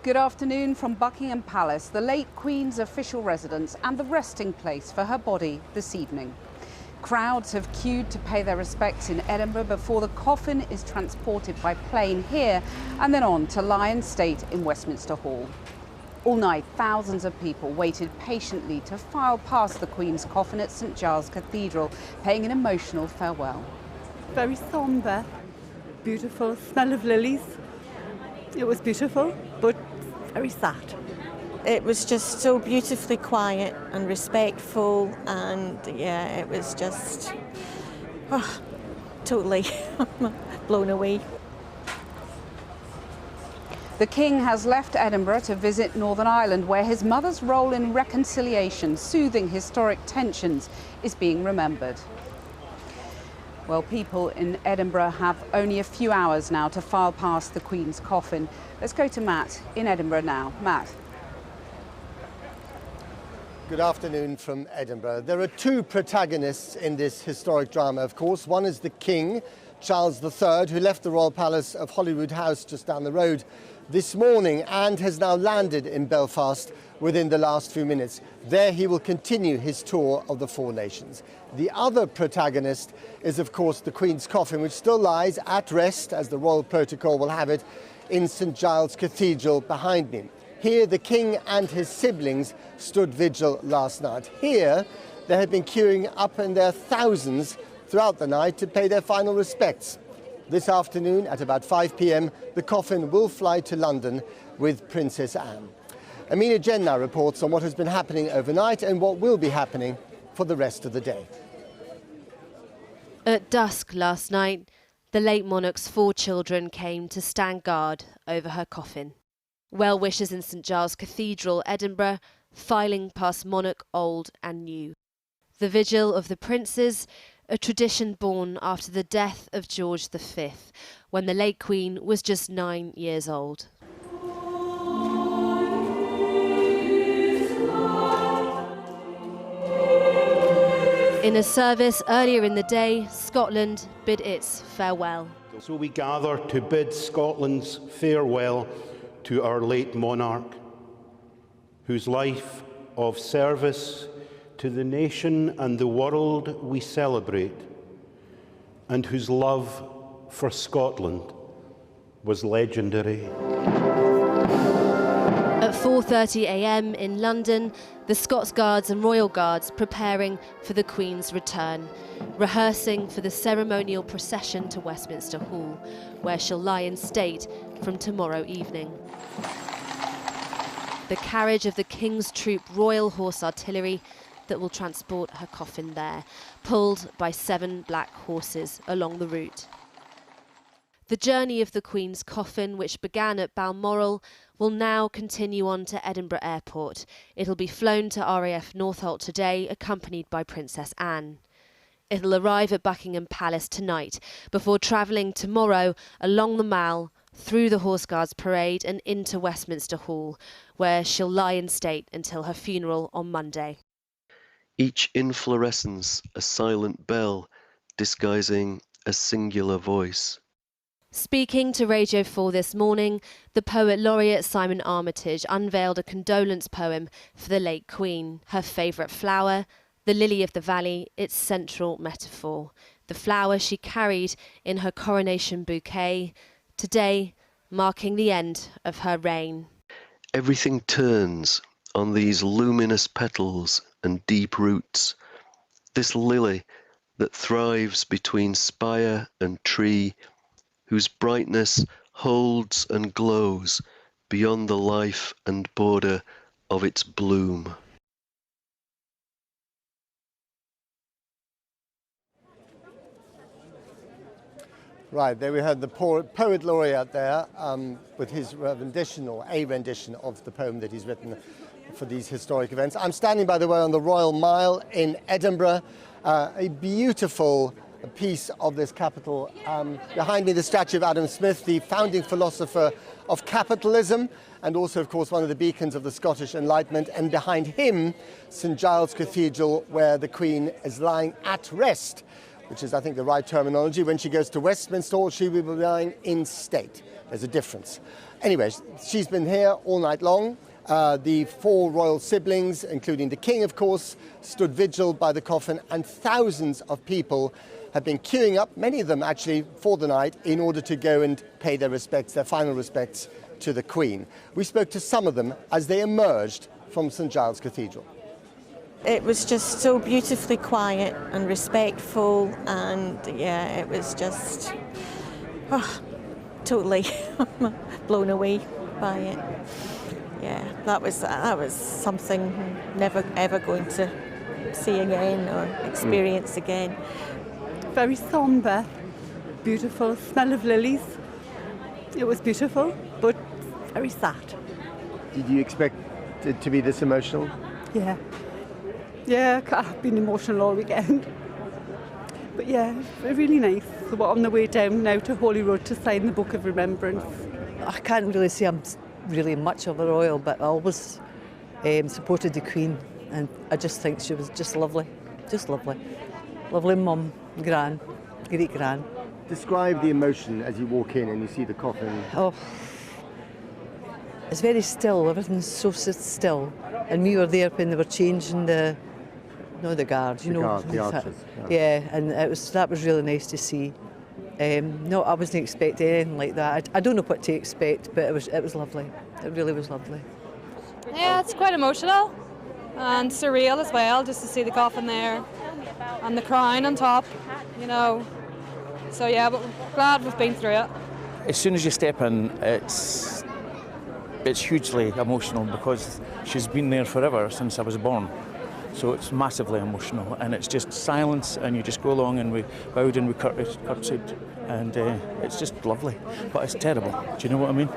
Good afternoon from Buckingham Palace, the late Queen's official residence and the resting place for her body this evening. Crowds have queued to pay their respects in Edinburgh before the coffin is transported by plane here and then on to lie in state in Westminster Hall. All night, thousands of people waited patiently to file past the Queen's coffin at St Giles Cathedral, paying an emotional farewell. Very sombre, beautiful, smell of lilies. It was beautiful, but very sad. It was just so beautifully quiet and respectful, and yeah, it was just totally blown away. The King has left Edinburgh to visit Northern Ireland, where his mother's role in reconciliation, soothing historic tensions, is being remembered. Well, people in Edinburgh have only a few hours now to file past the Queen's coffin. Let's go to Matt in Edinburgh now. Matt. Good afternoon from Edinburgh. There are two protagonists in this historic drama, of course. One is the King, Charles III, who left the Royal Palace of Holyrood House just down the road this morning and has now landed in Belfast within the last few minutes. There he will continue his tour of the four nations. The other protagonist is, of course, the Queen's coffin, which still lies at rest, as the royal protocol will have it, in St Giles Cathedral behind me. Here, the King and his siblings stood vigil last night. Here, they had been queuing up in their thousands throughout the night to pay their final respects. This afternoon, at about 5 p.m, the coffin will fly to London with Princess Anne. Amina Jen now reports on what has been happening overnight and what will be happening for the rest of the day. At dusk last night, the late monarch's 4 children came to stand guard over her coffin. Well-wishers in St Giles Cathedral, Edinburgh, filing past monarch old and new. The vigil of the princes, a tradition born after the death of George V, when the late Queen was just 9 years old. In a service earlier in the day, Scotland bid its farewell. So we gather to bid Scotland's farewell to our late monarch, whose life of service to the nation and the world we celebrate, and whose love for Scotland was legendary. At 4:30 a.m. in London, the Scots Guards and Royal Guards preparing for the Queen's return, rehearsing for the ceremonial procession to Westminster Hall, where she'll lie in state from tomorrow evening. The carriage of the King's Troop Royal Horse Artillery that will transport her coffin there, pulled by 7 black horses along the route. The journey of the Queen's coffin, which began at Balmoral, will now continue on to Edinburgh Airport. It'll be flown to RAF Northolt today, accompanied by Princess Anne. It'll arrive at Buckingham Palace tonight, before travelling tomorrow along the Mall, through the Horse Guards Parade and into Westminster Hall, where she'll lie in state until her funeral on Monday. Each inflorescence a silent bell, disguising a singular voice. Speaking to Radio 4 this morning, the poet laureate Simon Armitage unveiled a condolence poem for the late Queen. Her favourite flower, the lily of the valley, its central metaphor. The flower she carried in her coronation bouquet, today marking the end of her reign. Everything turns on these luminous petals and deep roots. This lily that thrives between spire and tree, whose brightness holds and glows beyond the life and border of its bloom. Right, there we heard the poet laureate there with his rendition, or a rendition, of the poem that he's written for these historic events. I'm standing, by the way, on the Royal Mile in Edinburgh, a beautiful piece of this capital. Behind me, the statue of Adam Smith, the founding philosopher of capitalism, and also, of course, one of the beacons of the Scottish Enlightenment. And behind him, St Giles Cathedral, where the Queen is lying at rest, which is, I think, the right terminology. When she goes to Westminster, she will be lying in state. There's a difference. Anyway, she's been here all night long. The 4 royal siblings, including the king, of course, stood vigil by the coffin, and thousands of people have been queuing up, many of them actually for the night, in order to go and pay their respects, their final respects to the Queen. We spoke to some of them as they emerged from St Giles Cathedral. It was just so beautifully quiet and respectful, and yeah, it was just totally blown away by it. Yeah, that was something I'm never ever going to see again or experience again. Very sombre, beautiful, smell of lilies. It was beautiful, but very sad. Did you expect it to be this emotional? Yeah. Yeah, I've been emotional all weekend. But yeah, really nice. So we're on the way down now to Holy Road to sign the Book of Remembrance. I can't really say I'm really much of a royal, but I always supported the Queen, and I just think she was just lovely. Just lovely. Lovely mum, gran, great gran. Describe the emotion as you walk in and you see the coffin. Oh, it's very still, everything's so still. And we were there when they were changing the guards, The archers. Yeah, and that was really nice to see. No, I wasn't expecting anything like that. I don't know what to expect, but it was lovely. It really was lovely. Yeah, it's quite emotional and surreal as well, just to see the coffin there and the crown on top, you know. So yeah, but we're glad we've been through it. As soon as you step in, it's hugely emotional because she's been there forever since I was born. So it's massively emotional, and it's just silence, and you just go along, and we bowed and we curtsied, and it's just lovely. But it's terrible. Do you know what I mean?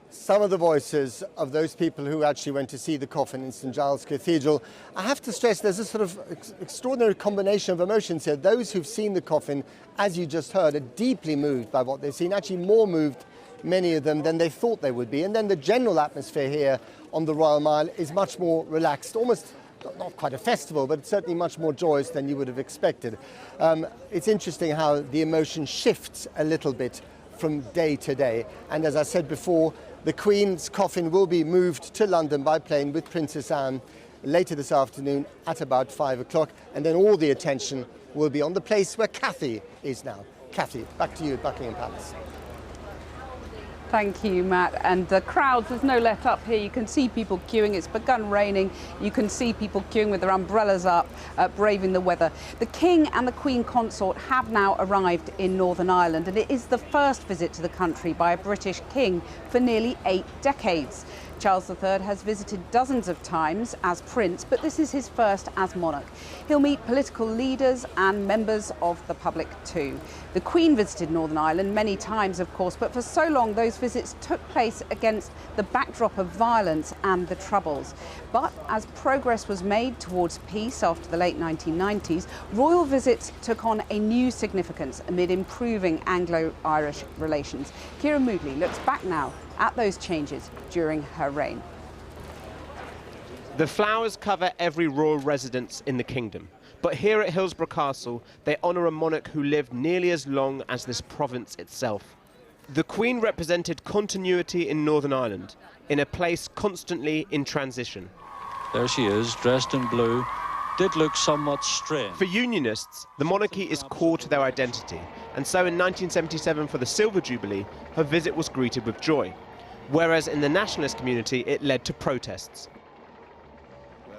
Some of the voices of those people who actually went to see the coffin in St Giles Cathedral, I have to stress there's a sort of extraordinary combination of emotions here. Those who've seen the coffin, as you just heard, are deeply moved by what they've seen, actually more moved, many of them, than they thought they would be. And then the general atmosphere here on the Royal Mile is much more relaxed, almost not quite a festival, but certainly much more joyous than you would have expected. It's interesting how the emotion shifts a little bit from day to day. And as I said before, the Queen's coffin will be moved to London by plane with Princess Anne later this afternoon at about 5 o'clock. And then all the attention will be on the place where Cathy is now. Cathy, back to you at Buckingham Palace. Thank you, Matt. And the crowds, there's no let up here. You can see people queuing. It's begun raining. You can see people queuing with their umbrellas up, braving the weather. The King and the Queen Consort have now arrived in Northern Ireland, and it is the first visit to the country by a British king for nearly 8 decades. Charles III has visited dozens of times as prince, but this is his first as monarch. He'll meet political leaders and members of the public too. The Queen visited Northern Ireland many times, of course, but for so long those visits took place against the backdrop of violence and the Troubles. But as progress was made towards peace after the late 1990s, royal visits took on a new significance amid improving Anglo-Irish relations. Ciara Moodley looks back now at those changes during her reign. The flowers cover every royal residence in the kingdom, but here at Hillsborough Castle they honour a monarch who lived nearly as long as this province itself. The Queen represented continuity in Northern Ireland, in a place constantly in transition. There she is, dressed in blue. Did look somewhat strange. For Unionists, the monarchy is core to their identity, and so in 1977 for the Silver Jubilee, her visit was greeted with joy, whereas in the nationalist community it led to protests.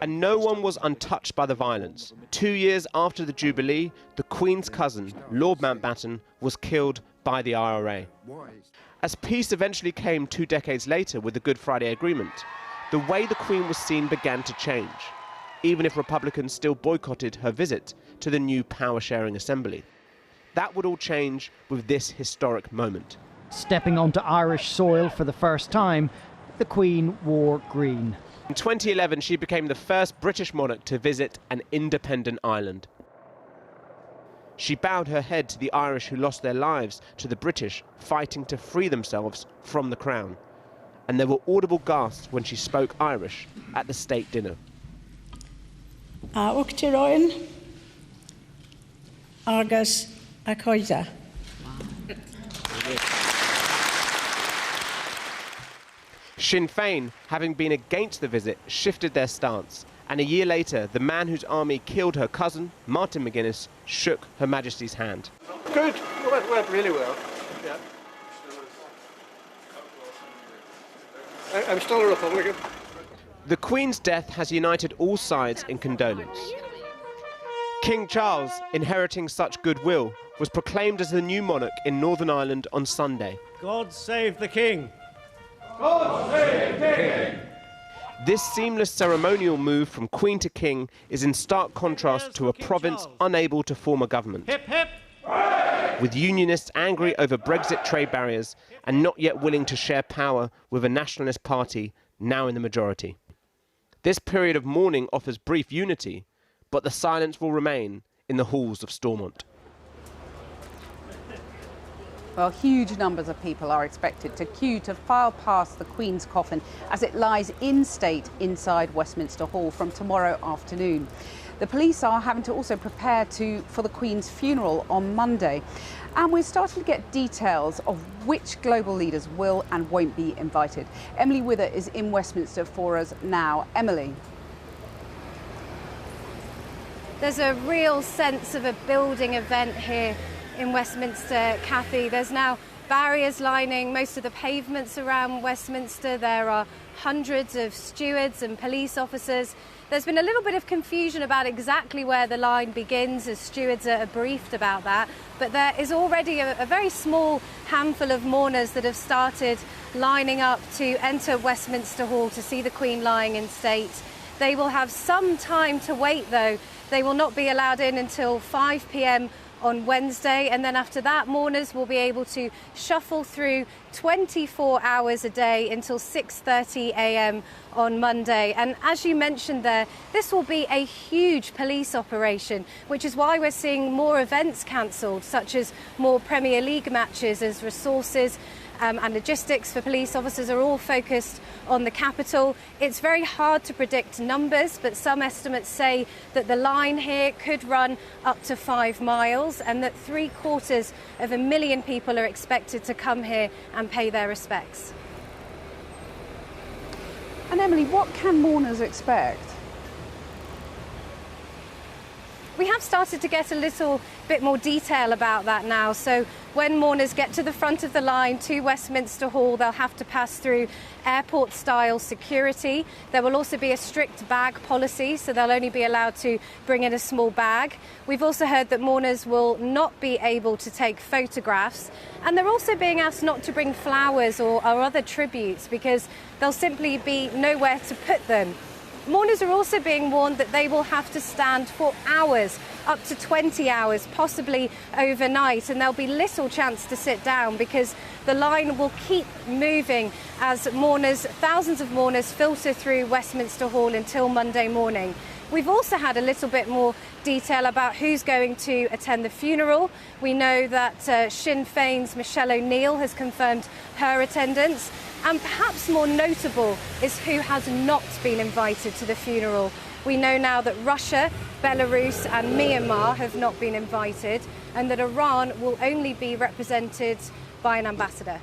And no one was untouched by the violence. 2 years after the Jubilee, the Queen's cousin, Lord Mountbatten, was killed by the IRA. As peace eventually came 2 decades later with the Good Friday Agreement, the way the Queen was seen began to change, even if Republicans still boycotted her visit to the new power-sharing assembly. That would all change with this historic moment. Stepping onto Irish soil for the first time, the Queen wore green. In 2011, she became the first British monarch to visit an independent Ireland. She bowed her head to the Irish who lost their lives to the British fighting to free themselves from the crown. And there were audible gasps when she spoke Irish at the state dinner. Uachtaráin agus a coide. Sinn Féin, having been against the visit, shifted their stance. And a year later, the man whose army killed her cousin, Martin McGuinness, shook Her Majesty's hand. Good. It went really well. Yeah. I'm still a Republican. The Queen's death has united all sides in condolence. King Charles, inheriting such goodwill, was proclaimed as the new monarch in Northern Ireland on Sunday. God save the King! God save the King! This seamless ceremonial move from Queen to King is in stark contrast to a province unable to form a government. Hip hip! With unionists angry over Brexit trade barriers and not yet willing to share power with a nationalist party now in the majority. This period of mourning offers brief unity, but the silence will remain in the halls of Stormont. Well, huge numbers of people are expected to queue to file past the Queen's coffin as it lies in state inside Westminster Hall from tomorrow afternoon. The police are having to also prepare for the Queen's funeral on Monday. And we're starting to get details of which global leaders will and won't be invited. Emily Wither is in Westminster for us now. Emily. There's a real sense of a building event here in Westminster, Kathy. There's now barriers lining most of the pavements around Westminster. There are hundreds of stewards and police officers. There's been a little bit of confusion about exactly where the line begins as stewards are briefed about that. But there is already a very small handful of mourners that have started lining up to enter Westminster Hall to see the Queen lying in state. They will have some time to wait, though. They will not be allowed in until 5 p.m. on Wednesday, and then after that mourners will be able to shuffle through 24 hours a day until 6:30 a.m. on Monday. And as you mentioned there, this will be a huge police operation, which is why we're seeing more events cancelled, such as more Premier League matches, as resources and logistics for police officers are all focused on the capital. It's very hard to predict numbers, but some estimates say that the line here could run up to 5 miles and that 750,000 people are expected to come here and pay their respects. And Emily, what can mourners expect? We have started to get a little bit more detail about that now. So when mourners get to the front of the line to Westminster Hall, they'll have to pass through airport-style security. There will also be a strict bag policy, so they'll only be allowed to bring in a small bag. We've also heard that mourners will not be able to take photographs. And they're also being asked not to bring flowers or other tributes because there'll simply be nowhere to put them. Mourners are also being warned that they will have to stand for hours, up to 20 hours, possibly overnight, and there'll be little chance to sit down because the line will keep moving as mourners, thousands of mourners, filter through Westminster Hall until Monday morning. We've also had a little bit more detail about who's going to attend the funeral. We know that Sinn Féin's Michelle O'Neill has confirmed her attendance. And perhaps more notable is who has not been invited to the funeral. We know now that Russia, Belarus and Myanmar have not been invited and that Iran will only be represented by an ambassador.